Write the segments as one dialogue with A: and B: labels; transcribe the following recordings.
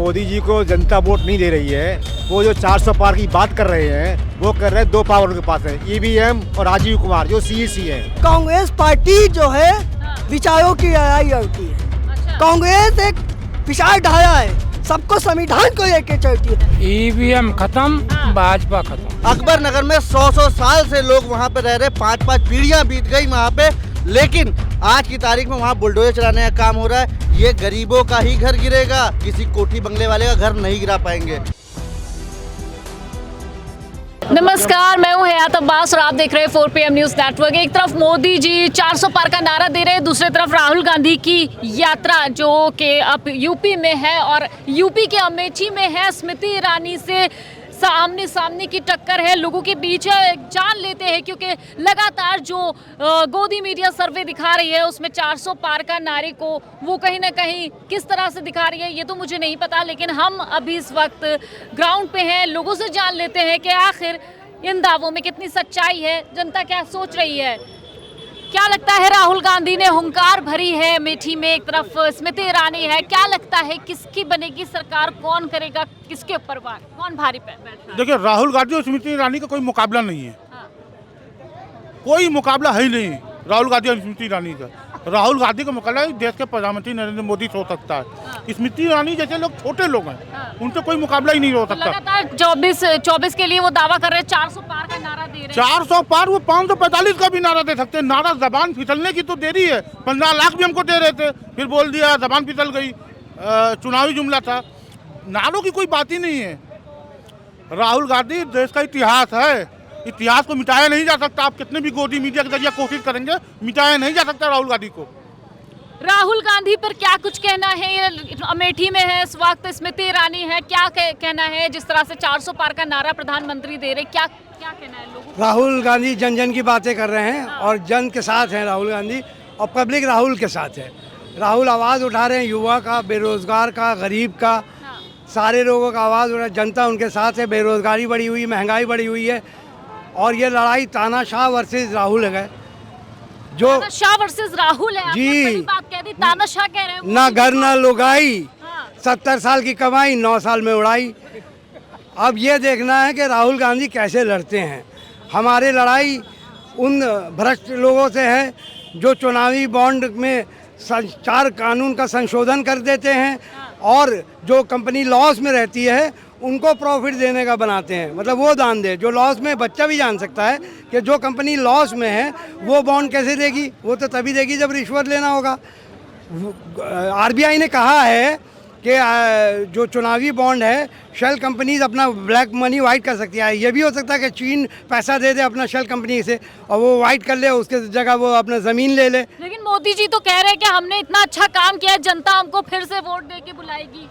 A: मोदी जी को जनता वोट नहीं दे रही है। वो जो 400 पार की बात कर रहे हैं वो कर रहे हैं, दो पावर उनके पास है, ईवीएम और राजीव कुमार जो सीईसी है।
B: कांग्रेस पार्टी जो है विचारों की लड़ाई लड़ती है। कांग्रेस एक विचार धारा है, सबको संविधान को लेके चलती है।
C: ईवीएम खत्म, भाजपा खत्म।
D: अकबर नगर में 100 साल से लोग वहाँ पे रह रहे, 5 पीढ़ियां बीत गई वहाँ पे, लेकिन आज की तारीख में वहाँ बुलडोजर चलाने का काम हो रहा है। ये गरीबों का ही घर गिरेगा, किसी कोठी बंगले वाले का घर नहीं गिरा पाएंगे।
E: नमस्कार, मैं हूं हयात अब्बास और आप देख रहे हैं 4 PM न्यूज़ नेटवर्क। एक तरफ मोदी जी 400 पार का नारा दे रहे हैं, दूसरी तरफ राहुल गांधी की यात्रा जो कि अब यूपी में है और यूपी के अमेठी में है। स्मृति ईरानी से आमने सामने की टक्कर है, लोगों के बीच जान लेते हैं क्योंकि लगातार जो गोदी मीडिया सर्वे दिखा रही है उसमें 400 पार का नारे को वो कहीं ना कहीं किस तरह से दिखा रही है ये तो मुझे नहीं पता, लेकिन हम अभी इस वक्त ग्राउंड पे हैं, लोगों से जान लेते हैं कि आखिर इन दावों में कितनी सच्चाई है, जनता क्या सोच रही है। क्या लगता है, राहुल गांधी ने हुंकार भरी है अमेठी में, एक तरफ स्मृति ईरानी है, क्या लगता है किसकी बनेगी सरकार, कौन करेगा, किसके ऊपर कौन भारी बैठा?
F: देखिए, राहुल गांधी और स्मृति ईरानी का कोई मुकाबला नहीं है।
E: हाँ।
F: कोई मुकाबला है ही नहीं राहुल गांधी और स्मृति ईरानी का। राहुल गांधी का मुकाबला देश के प्रधानमंत्री नरेंद्र मोदी से हो सकता है।
E: हाँ।
F: स्मृति ईरानी जैसे लोग छोटे लोग हैं। हाँ। उनसे कोई मुकाबला ही नहीं हो सकता।
E: लगातार 24 के लिए वो दावा कर रहे हैं, 400 पार का नारा दे रहे हैं।
F: 400 पार, वो 545 का भी नारा दे सकते हैं। नारा जबान फिसलने की तो देरी है। 15 लाख भी हमको दे रहे थे, फिर बोल दिया जबान फिसल गई, चुनावी जुमला था। नारों की कोई बात ही नहीं है। राहुल गांधी देश का इतिहास है, इतिहास को मिटाया नहीं जा सकता। आप कितने भी गोदी मीडिया के जरिए कोशिश करेंगे, मिटाया नहीं जा सकता राहुल गांधी को।
E: राहुल गांधी पर क्या कुछ कहना है? ये अमेठी में है इस वक्त, स्मृति ईरानी है, क्या कहना है जिस तरह से 400 पार का नारा प्रधानमंत्री दे रहे, क्या कहना है लोगों को?
G: राहुल गांधी जन जन की बातें कर रहे हैं और जन के साथ हैं राहुल गांधी, और पब्लिक राहुल के साथ है। राहुल आवाज़ उठा रहे हैं युवा का, बेरोजगार का, गरीब का, सारे लोगों का आवाज़ उठा रहे हैं। जनता उनके साथ है। बेरोजगारी बढ़ी हुई, महंगाई बढ़ी हुई है, और ये लड़ाई तानाशाह वर्सेस राहुल है। जो
E: तानाशाह वर्सेस राहुल है,
G: जी,
E: आपने बात कह दी, तानाशाह कह रहे हैं।
G: ना घर ना लुगाई,
E: हाँ।
G: 70 साल की कमाई 9 साल में उड़ाई। अब ये देखना है कि राहुल गांधी कैसे लड़ते हैं। हमारी लड़ाई उन भ्रष्ट लोगों से है जो चुनावी बॉन्ड में 4 कानून का संशोधन कर देते हैं और जो कंपनी लॉस में रहती है उनको प्रॉफिट देने का बनाते हैं। मतलब वो दान दे जो लॉस में, बच्चा भी जान सकता है कि जो कंपनी लॉस में है वो बॉन्ड कैसे देगी, वो तो तभी देगी जब रिश्वत लेना होगा। आरबीआई ने कहा है कि जो चुनावी बॉन्ड है, शेल कंपनीज अपना ब्लैक मनी वाइट कर सकती है। ये भी हो सकता है कि चीन पैसा दे दे अपना शेल कंपनी से और वो वाइट कर ले, उसके जगह वो अपना ज़मीन ले ले।
E: लेकिन मोदी जी तो कह रहे हैं कि हमने इतना अच्छा काम किया है, जनता हमको फिर से वोट दे के बुलाएगी।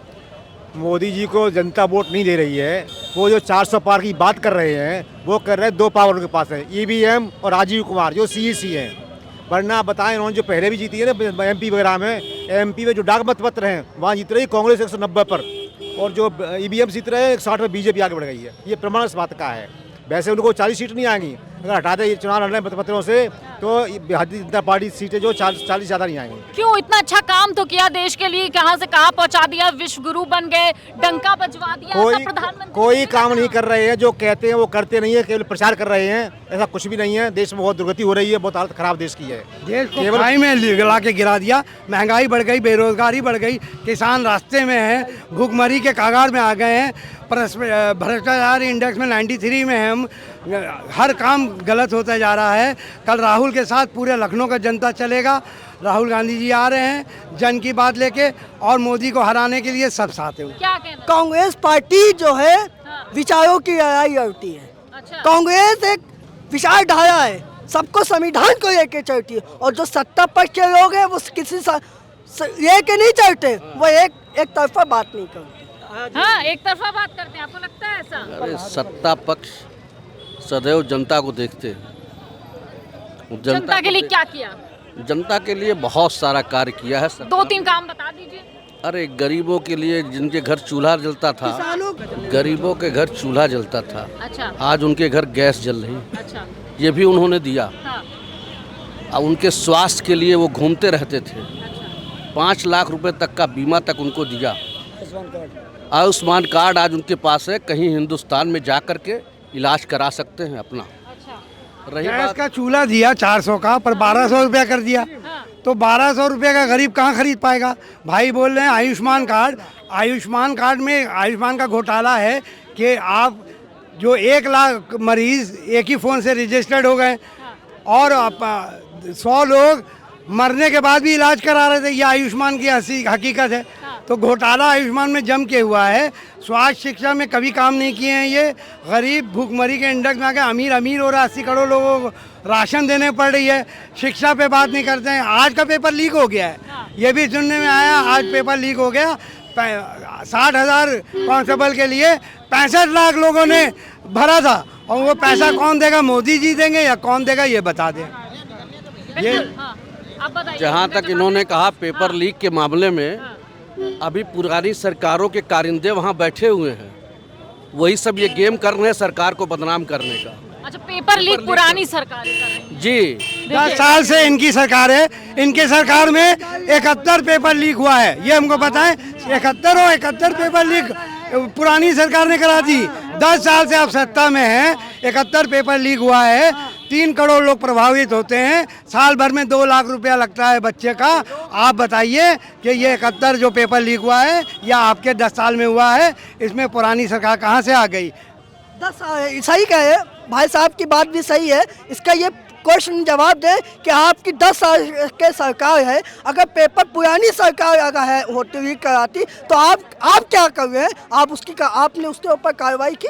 A: मोदी जी को जनता वोट नहीं दे रही है। वो जो 400 पार की बात कर रहे हैं वो कर रहे हैं, दो पावर उनके पास है, ईवीएम और राजीव कुमार जो सीईसी है। वरना बताएं, उन्होंने जो पहले भी जीती है ना एमपी वगैरह में, एमपी में जो डाक मतपत्र हैं वहाँ जीत रही कांग्रेस 190 पर, और जो ईवीएम जीत रहे हैं 60 में बीजेपी आगे बढ़ गई है। ये प्रमाण इस बात का है। वैसे उनको 40 सीट नहीं आएंगी, अगर हटा दे चुनाव लड़ने मतपत्रों से तो भारतीय जनता पार्टी सीटें जो 40 ज़्यादा नहीं आएंगी।
E: क्यों? इतना अच्छा काम तो किया देश के लिए, कहाँ से कहाँ पहुँचा दिया, विश्व गुरु बन गए, डंका बजवा दिया। प्रधानमंत्री
A: कोई काम नहीं कर रहे हैं, जो कहते हैं वो करते नहीं है, केवल प्रचार कर रहे हैं। ऐसा कुछ भी नहीं है। देश में बहुत दुर्गति हो रही है, बहुत हालत खराब देश की है।
G: देश को खाई में गिरा के गिरा दिया। महंगाई बढ़ गई, बेरोजगारी बढ़ गई, किसान रास्ते में है, भूखमरी के कगार में आ गए हैं, भ्रष्टाचार इंडेक्स में 93 में हम, हर काम गलत होता जा रहा है। कल राहुल के साथ पूरे लखनऊ का जनता चलेगा। राहुल गांधी जी आ रहे हैं जन की बात लेके, और मोदी को हराने के लिए सब साथ हैं।
E: क्या कहना?
B: कांग्रेस पार्टी जो है विचारों की लड़ाई लड़ती है।
E: अच्छा।
B: कांग्रेस एक विचार धारा है, सबको संविधान को लेके चलती है, और जो सत्ता पक्ष के लोग हैं वो किसी लेके नहीं चलते, वो एक तरफा बात नहीं करते।
E: हाँ, एक तरफा बात करते हैं, आपको लगता है ऐसा?
D: अरे सत्ता पक्ष सदैव जनता को देखते हैं।
E: जनता के लिए क्या किया?
D: जनता के लिए बहुत सारा कार्य किया है।
E: 2-3 काम बता दीजिए।
D: अरे गरीबों के लिए, जिनके घर चूल्हा जलता था, गरीबों के घर चूल्हा जलता था,
E: अच्छा,
D: आज उनके घर गैस जल रही।
E: अच्छा,
D: ये भी उन्होंने दिया।
E: हाँ।
D: अब उनके स्वास्थ्य के लिए वो घूमते रहते थे।
E: अच्छा।
D: 5 लाख रुपए तक का बीमा तक उनको दिया। आयुष्मान कार्ड आज उनके पास है, कहीं हिंदुस्तान में जा कर के इलाज करा सकते हैं अपना। रही
G: गैस
D: बात
G: का चूल्हा दिया 400 का, पर 1200 रुपया कर दिया। तो 1200 रुपये का गरीब कहाँ खरीद पाएगा? भाई बोल रहे हैं आयुष्मान कार्ड में आयुष्मान का घोटाला है कि आप जो 1 लाख मरीज एक ही फ़ोन से रजिस्टर्ड हो गए और 100 लोग मरने के बाद भी इलाज करा रहे थे। ये आयुष्मान की हकीकत है। तो घोटाला आयुष्मान में जम के हुआ है। स्वास्थ्य शिक्षा में कभी काम नहीं किए हैं ये। गरीब भूखमरी के इंडेक्स में आके अमीर हो रहा है। 80 करोड़ लोगों को राशन देने पड़ रही है। शिक्षा पे बात नहीं करते हैं। आज का पेपर लीक हो गया है, ये भी सुनने में आया। आज पेपर लीक हो गया। 60,000 कांस्टेबल के लिए 65 लाख लोगों ने भरा था, और वो पैसा कौन देगा? मोदी जी देंगे या कौन देगा, ये बता दें। ये
D: जहाँ तक इन्होंने कहा पेपर लीक के मामले में, अभी पुरानी सरकारों के कारिंदे वहाँ बैठे हुए हैं, वही सब ये गेम कर रहे हैं सरकार को बदनाम करने का।
E: अच्छा, पेपर लीक पुरानी सरकार कर रही है।
D: जी
G: 10 साल से इनकी सरकार है। इनके सरकार में 71 पेपर लीक हुआ है, ये हमको बताएं। 71 पेपर लीक पुरानी सरकार ने करा दी। 10 साल से आप सत्ता में हैं, 71 पेपर लीक हुआ है। 3 करोड़ लोग प्रभावित होते हैं। साल भर में 2 लाख रुपया लगता है बच्चे का। आप बताइए कि ये 71 जो पेपर लीक हुआ है या आपके 10 साल में हुआ है, इसमें पुरानी सरकार कहाँ से आ गई?
B: 10 सही कहे भाई साहब की बात भी सही है। इसका ये क्वेश्चन जवाब दें कि आपकी 10 साल के सरकार है, अगर पेपर पुरानी सरकार अगर है होती हुई कराती तो आप क्या कर रहे हैं? आपने उसके ऊपर कार्रवाई की?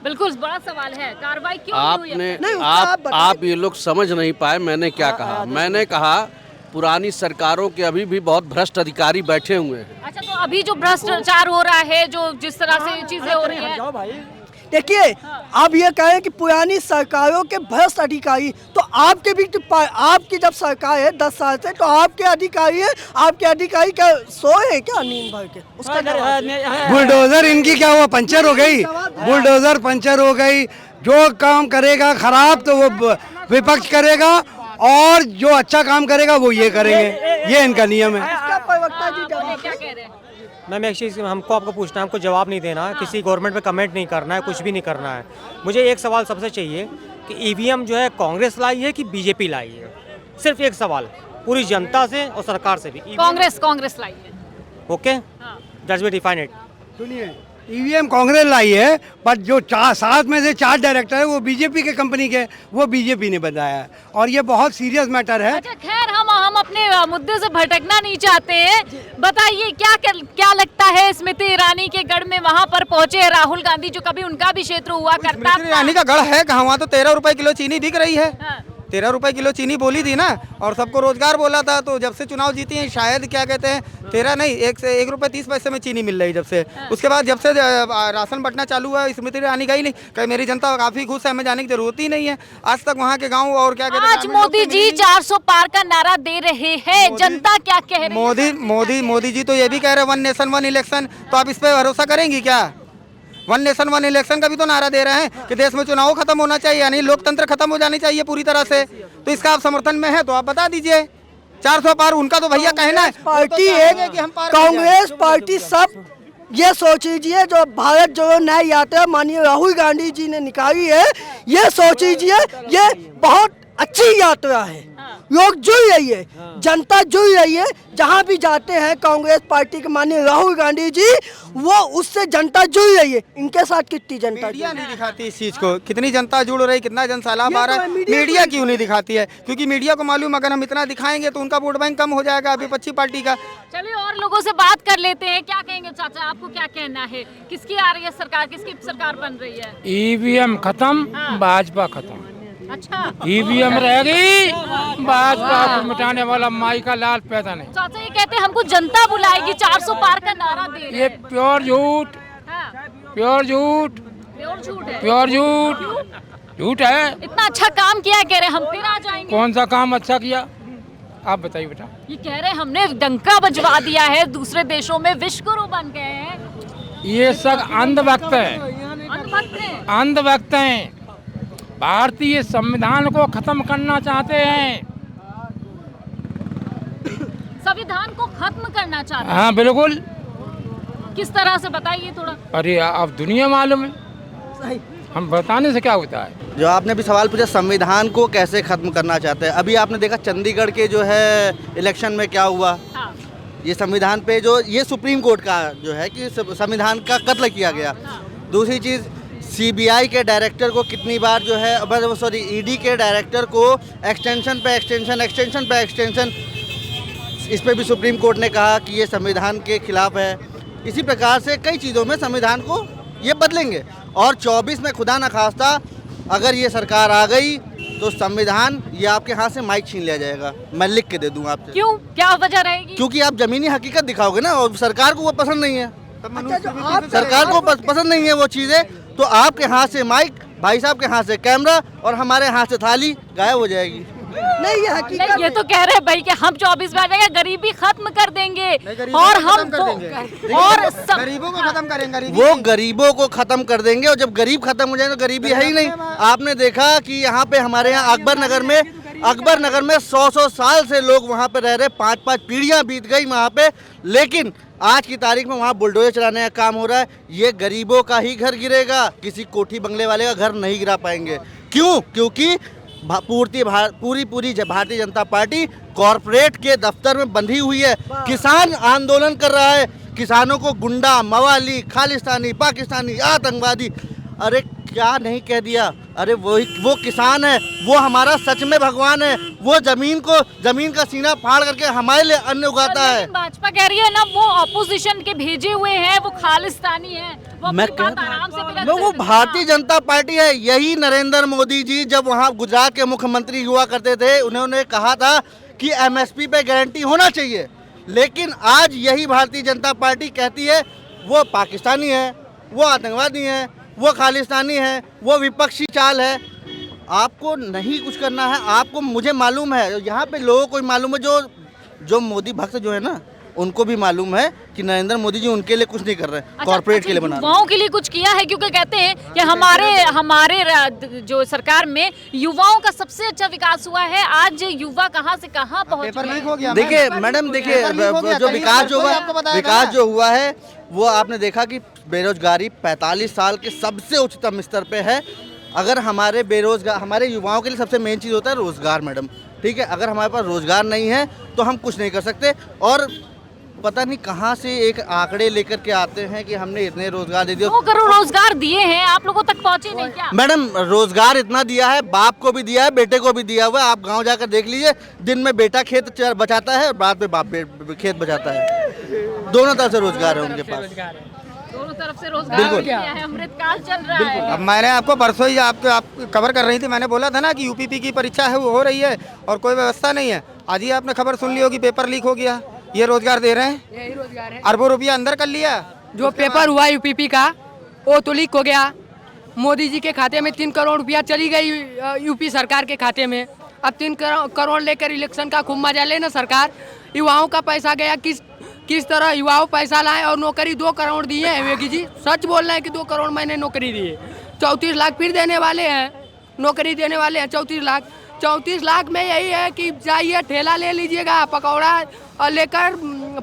E: बिल्कुल बड़ा सवाल है, कार्रवाई क्यों नहीं हुई?
D: आपने
B: नहीं,
D: आप ये लोग समझ नहीं पाए मैंने क्या कहा। मैंने कहा पुरानी सरकारों के अभी भी बहुत भ्रष्ट अधिकारी बैठे हुए हैं।
E: अच्छा, तो अभी जो भ्रष्टाचार हो रहा है, जो जिस तरह से चीजें हो रही है,
B: देखिए आप ये कहें कि पुरानी सरकारों के भ्रष्ट अधिकारी, तो आपके भी आपकी जब सरकार है 10 साल से, तो आपके अधिकारी है, आपके अधिकारी क्या सोए क्या नींद भर के? उसका
G: बुलडोजर इनकी क्या हुआ? पंचर हो गई। बुलडोजर पंचर हो गई। जो काम करेगा खराब तो वो विपक्ष करेगा, और जो अच्छा काम करेगा वो ये करेंगे। ये इनका नियम है।
B: इसका प्रवक्ता जी
E: क्या कह रहे हैं?
H: मैम एक चीज़ हमको आपको पूछना है, हमको जवाब नहीं देना है, किसी गवर्नमेंट पे कमेंट नहीं करना है, कुछ भी नहीं करना है। मुझे एक सवाल सबसे चाहिए कि ईवीएम जो है कांग्रेस लाई है कि बीजेपी लाई है? सिर्फ एक सवाल पूरी जनता से और सरकार से भी।
E: कांग्रेस लाई है।
H: Okay, that's we define it.
G: सुनिए, ईवीएम कांग्रेस लाई है, पर जो 7 में से 4 डायरेक्टर है वो बीजेपी के कंपनी के, वो बीजेपी ने बताया है, और ये बहुत सीरियस मैटर है।
E: अच्छा, खैर हम अपने मुद्दे से भटकना नहीं चाहते हैं। बताइए क्या लगता है, स्मृति ईरानी के गढ़ में वहाँ पर पहुँचे राहुल गांधी, जो कभी उनका भी क्षेत्र हुआ करता था।
I: स्मृति ईरानी का गढ़ है कहाँ? वहाँ तो 13 रुपए किलो चीनी बिक रही है।
E: हाँ।
I: 13 रुपए किलो चीनी बोली थी ना, और सबको रोजगार बोला था। तो जब से चुनाव जीती हैं, शायद क्या कहते हैं 13 नहीं, 1 रुपए 30 पैसे में चीनी मिल रही जब से। उसके बाद जब से राशन बंटना चालू हुआ, स्मृति ईरानी गई नहीं, कहीं मेरी जनता काफी खुश है, हमें जाने की जरूरत ही नहीं है। आज तक वहाँ के गाँव और क्या कहते हैं,
E: आज मोदी जी 400 पार का नारा दे रहे हैं, जनता क्या कह रही है?
I: मोदी जी तो ये भी कह रहे हैं 1 नेशन 1 इलेक्शन, तो आप इस पे भरोसा करेंगी क्या? 1 नेशन 1 इलेक्शन का भी तो नारा दे रहे हैं कि देश में चुनाव खत्म होना चाहिए, यानी लोकतंत्र खत्म हो जानी चाहिए पूरी तरह से। तो इसका आप समर्थन में है तो आप बता दीजिए। 400 पार उनका तो भैया कहना है,
B: पार्टी है कि हम कांग्रेस पार्टी सब ये सोच लीजिए, जो भारत जोड़ो न्याय यात्रा माननीय राहुल गांधी जी ने निकाली है, ये सोच लीजिए ये बहुत अच्छी यात्रा है। लोग जुड़ रही है, जनता जुड़ रही है। जहाँ भी जाते हैं कांग्रेस पार्टी के माननीय राहुल गांधी जी, वो उससे जनता जुड़ रही है। इनके साथ कितनी जनता
I: मीडिया नहीं दिखाती इस चीज को, कितनी जनता जुड़ रही, कितना जनसैलाब आ रहा है, मीडिया क्यों नहीं दिखाती है? क्योंकि मीडिया को मालूम अगर हम इतना दिखाएंगे तो उनका वोट बैंक कम हो जाएगा विपक्षी पार्टी का।
E: चलिए और लोगों से बात कर लेते हैं। क्या कहेंगे चाचा, आपको क्या कहना है? किसकी आ रही है सरकार, किसकी सरकार बन रही है?
C: ईवीएम खत्म, भाजपा खत्म।
E: अच्छा,
C: ईवीएम रहेगी, भाजपा को मिटाने वाला माई का लाल पैदा नहीं।
E: चाचा ये कहते हैं हमको जनता बुलाएगी, 400 पार का नारा दे रहे
C: ये
E: हैं।
C: प्योर झूठ,
E: हाँ,
C: प्योर झूठ,
E: प्योर झूठ है।
C: प्योर झूठ, झूठ है।
E: इतना अच्छा काम किया, कह रहे हम फिर आ जाएंगे।
C: कौन सा काम अच्छा किया आप बताइए बेटा?
E: ये कह रहे हमने डंका बजवा दिया है, दूसरे देशों में विश्वगुरु बन गए हैं।
C: ये सब अंधभक्त है,
E: अंधभक्त हैं।
C: अंधभक्त हैं। भारतीय संविधान को खत्म करना चाहते हैं।
E: संविधान को खत्म करना चाहते हैं।
C: हाँ बिल्कुल।
E: किस तरह से बताइए थोड़ा।
C: अरे अब दुनिया मालूम है, हम बताने से क्या होता है।
D: जो आपने भी सवाल पूछा संविधान को कैसे खत्म करना चाहते हैं, अभी आपने देखा चंडीगढ़ के जो है इलेक्शन में क्या हुआ।
E: हाँ।
D: ये संविधान पे जो ये सुप्रीम कोर्ट का जो है कि संविधान का कत्ल किया गया। दूसरी चीज़ सीबीआई के डायरेक्टर को कितनी बार जो है सॉरी ईडी के डायरेक्टर को एक्सटेंशन पे एक्सटेंशन इस पे भी सुप्रीम कोर्ट ने कहा कि ये संविधान के खिलाफ है। इसी प्रकार से कई चीज़ों में संविधान को ये बदलेंगे और 24 में खुदा न खास्ता अगर ये सरकार आ गई तो संविधान ये आपके हाथ से माइक छीन लिया जाएगा। मैं लिख के दे दूँ आपसे।
E: क्यों, क्या वजह रहेगी?
D: क्योंकि आप जमीनी हकीकत दिखाओगे ना और सरकार को वो पसंद नहीं है। सरकार को पसंद नहीं है वो चीज़ें, तो आपके हाथ से माइक, भाई साहब के हाथ से कैमरा और हमारे हाथ से थाली गायब हो जाएगी।
B: नहीं ये हकीकत
E: नहीं, ये तो कह रहे हैं भाई कि हम 24 में आ जाएंगे, गरीबी खत्म कर देंगे और हम और
I: गरीबों को खत्म करेंगे।
D: वो गरीबों को खत्म कर देंगे और जब गरीब खत्म हो जाए तो गरीबी है ही नहीं। आपने देखा कि यहाँ पे हमारे यहाँ अकबर नगर में 100 साल से लोग वहाँ पे रह रहे, 5 पीढ़ियाँ बीत गई वहाँ पे, लेकिन आज की तारीख में वहाँ बुलडोजर चलाने का काम हो रहा है। ये गरीबों का ही घर गिरेगा, किसी कोठी बंगले वाले का घर नहीं गिरा पाएंगे। क्यों? क्योंकि पूरी भारतीय जनता पार्टी कॉरपोरेट के दफ्तर में बंधी हुई है। किसान आंदोलन कर रहा है, किसानों को गुंडा, मवाली, खालिस्तानी, पाकिस्तानी, आतंकवादी, अरे क्या नहीं कह दिया। अरे वो किसान है, वो हमारा सच में भगवान है। वो जमीन का सीना फाड़ करके हमारे लिए अन्न उगाता है।
E: भाजपा कह रही है ना वो ऑपोजिशन के भेजे हुए हैं, वो खालिस्तानी है।
D: वो भारतीय जनता पार्टी है। यही नरेंद्र मोदी जी जब वहाँ गुजरात के मुख्यमंत्री हुआ करते थे, उन्होंने कहा था कि एमएसपी पे गारंटी होना चाहिए, लेकिन आज यही भारतीय जनता पार्टी कहती है वो पाकिस्तानी है, वो आतंकवादी है, वो खालिस्तानी है, वो विपक्षी चाल है। आपको नहीं कुछ करना है, आपको मुझे मालूम है, यहाँ पे लोगों को मालूम है, जो मोदी भक्त जो है ना उनको भी मालूम है कि नरेंद्र मोदी जी उनके लिए कुछ नहीं कर रहे हैं, कॉर्पोरेट के लिए बना रहे हैं।
E: युवाओं के लिए कुछ किया है, क्योंकि कहते हैं कि हमारे जो सरकार में युवाओं का सबसे अच्छा विकास हुआ है। आज युवा कहाँ से कहाँ पहुँच गए।
D: देखिए मैडम, देखिए जो विकास जो हुआ है वो आपने देखा कि बेरोजगारी 45 साल के सबसे उच्चतम स्तर पे है। अगर हमारे युवाओं के लिए सबसे मेन चीज़ होता है रोज़गार मैडम, ठीक है। अगर हमारे पास रोज़गार नहीं है तो हम कुछ नहीं कर सकते। और पता नहीं कहाँ से एक आंकड़े लेकर के आते हैं कि हमने इतने रोजगार दे दिए।
E: 2 करोड़ रोजगार दिए हैं, आप लोगों तक पहुँचे नहीं क्या?
D: मैडम रोजगार इतना दिया है, बाप को भी दिया है, बेटे को भी दिया हुआ है। आप गांव जाकर देख लीजिए, दिन में बेटा खेत बचाता है, बाद में बाप खेत बचाता है। दोनों तरफ से रोजगार है उनके पास,
E: दोनों तरफ से रोजगार दिया है। अमृतकाल चल रहा है।
I: अब मैंने आपको परसों ही आप कवर कर रही थी, मैंने बोला था ना कि यूपीपी की परीक्षा है वो हो रही है और कोई व्यवस्था नहीं है। आज ही आपने खबर सुन ली होगी, पेपर लीक हो गया। ये रोजगार दे रहे हैं,
B: यही रोजगार है।
I: अरबों रुपया अंदर कर लिया।
J: जो पेपर हुआ यूपीपी का वो तो लीक हो गया। मोदी जी के खाते में 3 करोड़ रुपया चली गई यूपी सरकार के खाते में। अब 3 करोड़ लेकर इलेक्शन का खूब मजा ले ना सरकार। युवाओं का पैसा गया, किस तरह युवाओं पैसा लाए और नौकरी 2 करोड़ दिए हैं। योगी जी सच बोल रहे हैं कि 2 करोड़ मैंने नौकरी दी है। 34 लाख फिर देने वाले हैं, नौकरी देने वाले हैं 34 लाख में यही है कि जाइए ठेला ले लीजिएगा, पकौड़ा और लेकर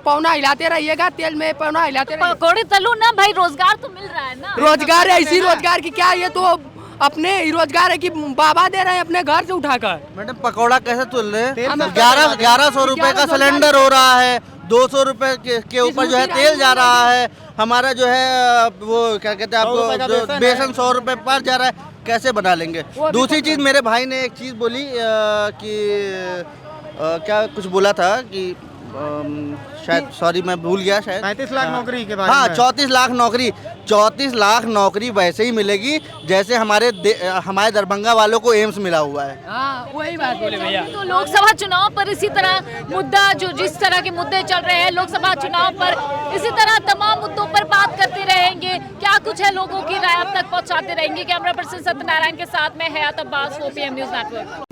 J: पौना हिलाते रहिएगा, तेल में पौना हिलाते रहिए।
E: पकौड़े तलो ना भाई, रोजगार तो मिल रहा है ना।
J: रोजगार है, इसी रोजगार की क्या, ये तो अपने रोजगार है कि बाबा दे रहे हैं अपने घर से उठाकर।
D: मैडम पकौड़ा कैसे तुल रहे हैं? 1100 रुपए का सिलेंडर हो रहा है, 200 रुपए के ऊपर जो है तेल जा रहा है। हमारा जो है वो क्या कहते हैं आपको बेसन 100 रुपए पर जा रहा है। कैसे बना लेंगे? दूसरी चीज़ मेरे भाई ने एक चीज़ बोली कि क्या कुछ बोला था कि शायद सॉरी मैं भूल गया शायद
I: 35 लाख नौकरी के बारे में।
D: हाँ 34 लाख नौकरी वैसे ही मिलेगी जैसे हमारे दरभंगा वालों को एम्स मिला हुआ है।
J: हाँ वही बात बोले भैया।
E: तो लोकसभा चुनाव पर इसी तरह मुद्दा जो जिस तरह के मुद्दे चल रहे हैं लोकसभा चुनाव पर, इसी तरह तमाम मुद्दों पर बात करते रहेंगे। क्या कुछ है लोगों की राय अब तक पहुँचाते रहेंगे। कैमरा पर्सन सत्यनारायण के साथ में हयात अब्बास, 4PM न्यूज़ नेटवर्क।